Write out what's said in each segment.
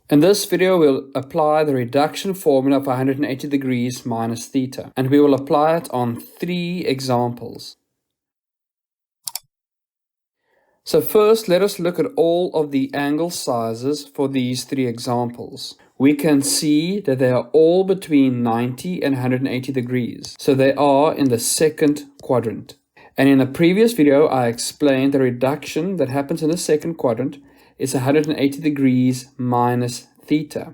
In this video, we'll apply the reduction formula of 180 degrees minus theta, and we will apply it on 3 examples. So first, let us look at all of the angle sizes for these 3 examples. We can see that they are all between 90 and 180 degrees, so they are in the second quadrant. And in a previous video, I explained the reduction that happens in the second quadrant is 180 degrees minus theta.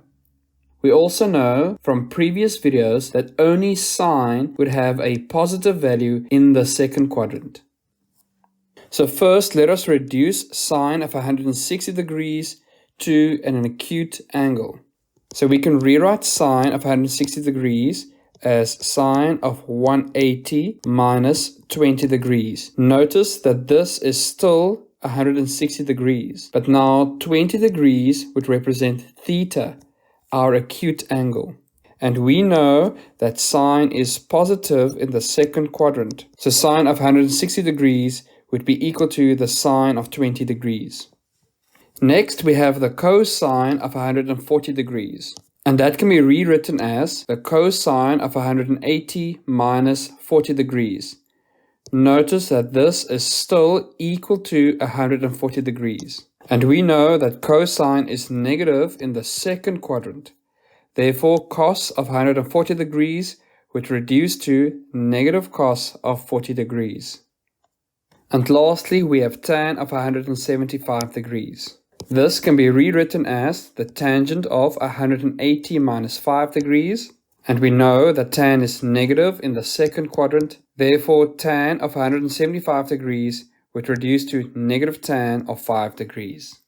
We also know from previous videos that only sine would have a positive value in the second quadrant. So first, let us reduce sine of 160 degrees to an acute angle. So we can rewrite sine of 160 degrees as sine of 180 minus 20 degrees. Notice that this is still 160 degrees, but now 20 degrees would represent theta, our acute angle. And we know that sine is positive in the second quadrant. So sine of 160 degrees would be equal to the sine of 20 degrees. Next, we have the cosine of 140 degrees. And that can be rewritten as the cosine of 180 minus 40 degrees. Notice that this is still equal to 140 degrees. And we know that cosine is negative in the second quadrant. Therefore, cos of 140 degrees would reduce to negative cos of 40 degrees. And lastly, we have tan of 175 degrees. This can be rewritten as the tangent of 180 minus 5 degrees. And we know that tan is negative in the second quadrant. Therefore, tan of 175 degrees would reduce to negative tan of 5 degrees.